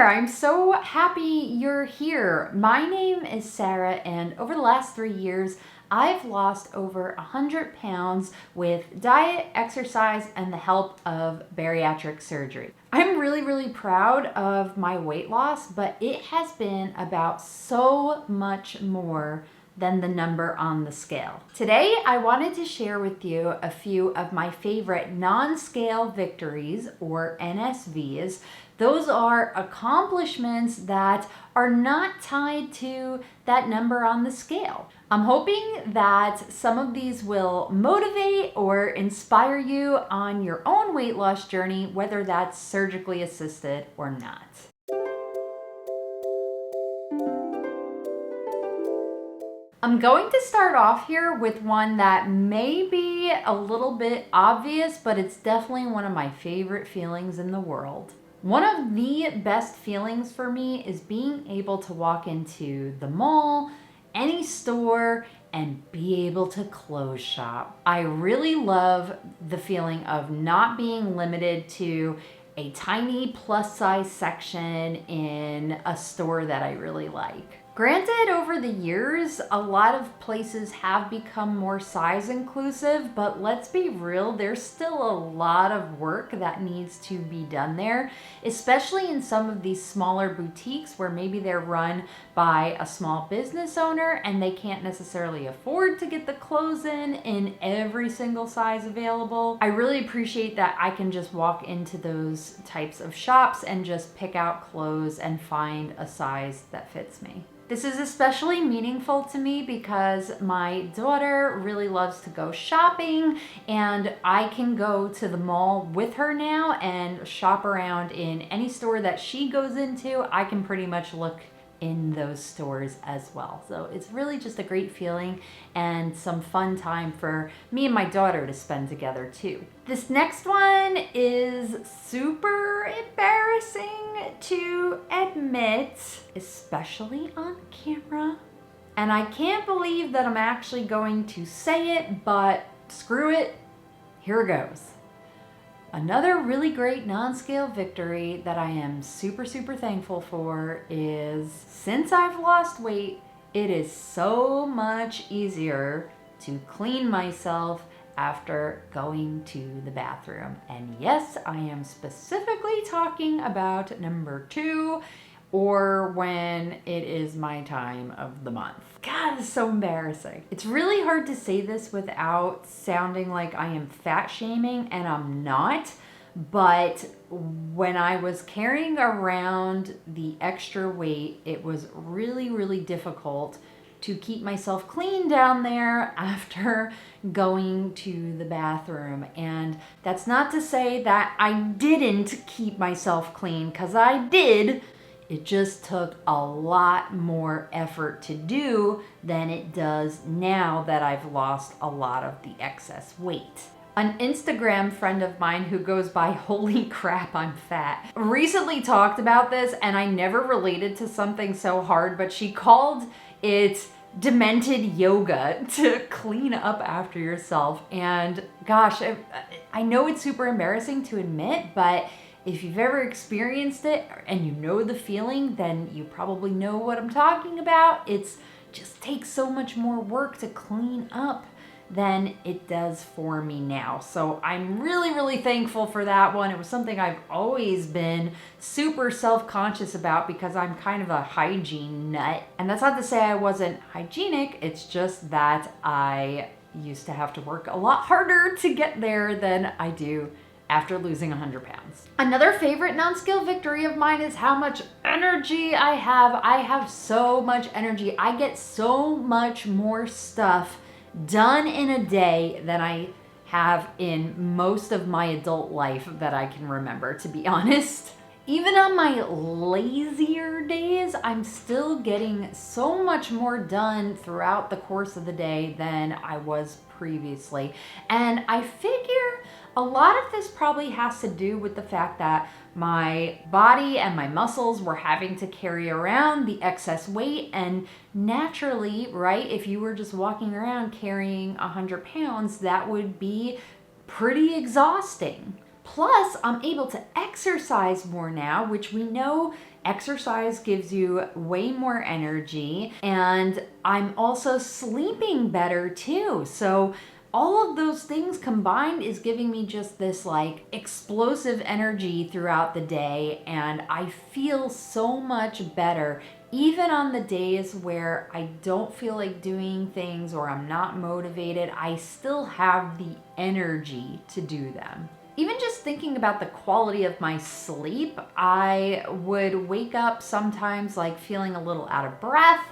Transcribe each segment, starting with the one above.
there, I'm so happy you're here. My name is Sara, and over the last 3 years, I've lost over 100 pounds with diet, exercise, and the help of bariatric surgery. I'm really proud of my weight loss, but it has been about so much more than the number on the scale. Today, I wanted to share with you a few of my favorite non-scale victories, or NSVs. Those are accomplishments that are not tied to that number on the scale. I'm hoping that some of these will motivate or inspire you on your own weight loss journey, whether that's surgically assisted or not. I'm going to start off here with one that may be a little bit obvious, but it's definitely one of my favorite feelings in the world. One of the best feelings for me is being able to walk into the mall, any store, and be able to clothes shop. I really love the feeling of not being limited to a tiny plus size section in a store that I really like. Granted, over the years, a lot of places have become more size inclusive, but let's be real, there's still a lot of work that needs to be done there, especially in some of these smaller boutiques where maybe they're run by a small business owner and they can't necessarily afford to get the clothes in every single size available. I really appreciate that I can just walk into those types of shops and just pick out clothes and find a size that fits me. This is especially meaningful to me because my daughter really loves to go shopping, and I can go to the mall with her now and shop around in any store that she goes into. I can pretty much look in those stores as well. So it's really just a great feeling and some fun time for me and my daughter to spend together too. This next one is super embarrassing to admit, especially on camera. And I can't believe that I'm actually going to say it, but screw it, here goes. Another really great non-scale victory that I am super thankful for is since I've lost weight, it is so much easier to clean myself after going to the bathroom. And yes, I am specifically talking about number 2, or when it is my time of the month. God, it's so embarrassing. It's really hard to say this without sounding like I am fat shaming, and I'm not. But when I was carrying around the extra weight, it was really difficult to keep myself clean down there after going to the bathroom. And that's not to say that I didn't keep myself clean, because I did. It just took a lot more effort to do than it does now that I've lost a lot of the excess weight. An Instagram friend of mine who goes by Holy Crap, I'm Fat, recently talked about this, and I never related to something so hard, but she called it demented yoga to clean up after yourself. And gosh, I know it's super embarrassing to admit, but if you've ever experienced it and you know the feeling, then you probably know what I'm talking about. It's just takes so much more work to clean up than it does for me now. So I'm really thankful for that one. It was something I've always been super self-conscious about because I'm kind of a hygiene nut. And that's not to say I wasn't hygienic, it's just that I used to have to work a lot harder to get there than I do after losing 100 pounds. Another favorite non-scale victory of mine is how much energy I have. I have so much energy. I get so much more stuff done in a day than I have in most of my adult life that I can remember, to be honest. Even on my lazier days, I'm still getting so much more done throughout the course of the day than I was previously. And I figure a lot of this probably has to do with the fact that my body and my muscles were having to carry around the excess weight, and naturally, right, if you were just walking around carrying 100 pounds, that would be pretty exhausting. Plus, I'm able to exercise more now, which we know exercise gives you way more energy, and I'm also sleeping better too. So all of those things combined is giving me just this like explosive energy throughout the day, and I feel so much better even on the days where I don't feel like doing things or I'm not motivated. I still have the energy to do them. Even just thinking about the quality of my sleep, I would wake up sometimes like feeling a little out of breath,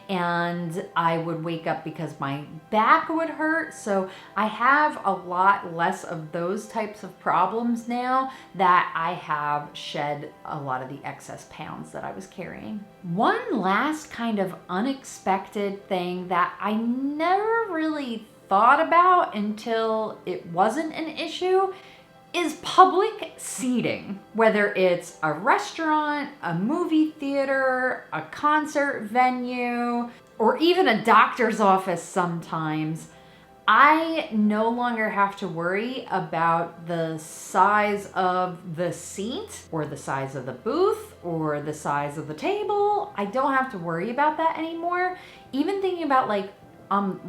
and I would wake up because my back would hurt. So I have a lot less of those types of problems now that I have shed a lot of the excess pounds that I was carrying. One last kind of unexpected thing that I never really thought about until it wasn't an issue is public seating. Whether it's a restaurant, a movie theater, a concert venue, or even a doctor's office sometimes, I no longer have to worry about the size of the seat or the size of the booth or the size of the table. I don't have to worry about that anymore. Even thinking about like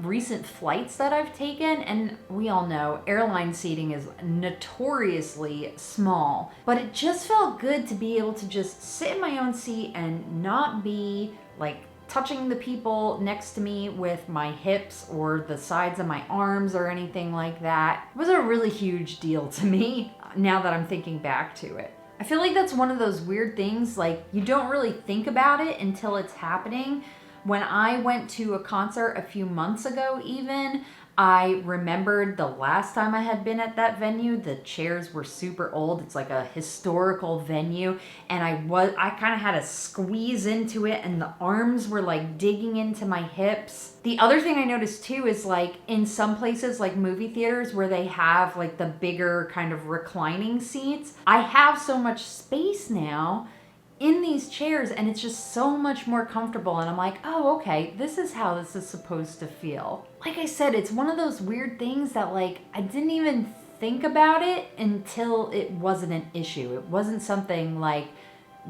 recent flights that I've taken, and we all know airline seating is notoriously small, but it just felt good to be able to just sit in my own seat and not be like touching the people next to me with my hips or the sides of my arms or anything like that. It was a really huge deal to me now that I'm thinking back to it. I feel like that's one of those weird things, like you don't really think about it until it's happening. When I went to a concert a few months ago even, I remembered the last time I had been at that venue, the chairs were super old. It's like a historical venue, and I kind of had to squeeze into it, and the arms were like digging into my hips. The other thing I noticed too is like in some places like movie theaters where they have like the bigger kind of reclining seats, I have so much space now in these chairs, and it's just so much more comfortable, and I'm like, oh, okay, this is how this is supposed to feel. Like I said, it's one of those weird things that like I didn't even think about it until it wasn't an issue. It wasn't something like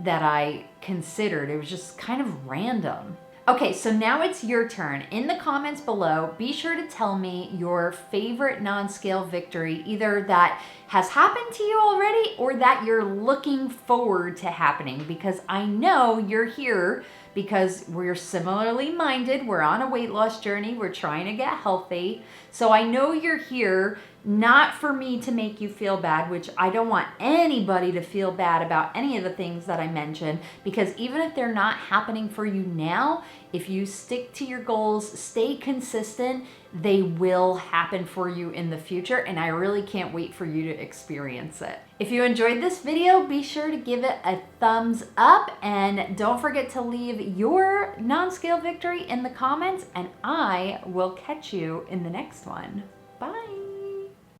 that I considered. It was just kind of random. Okay, so now it's your turn. In the comments below, be sure to tell me your favorite non-scale victory, either that has happened to you already or that you're looking forward to happening, because I know you're here because we're similarly minded. We're on a weight loss journey. We're trying to get healthy. So I know you're here not for me to make you feel bad, which I don't want anybody to feel bad about any of the things that I mentioned, because even if they're not happening for you now, if you stick to your goals, stay consistent, they will happen for you in the future, and I really can't wait for you to experience it. If you enjoyed this video, be sure to give it a thumbs up, and don't forget to leave your non-scale victory in the comments, and I will catch you in the next one. Bye.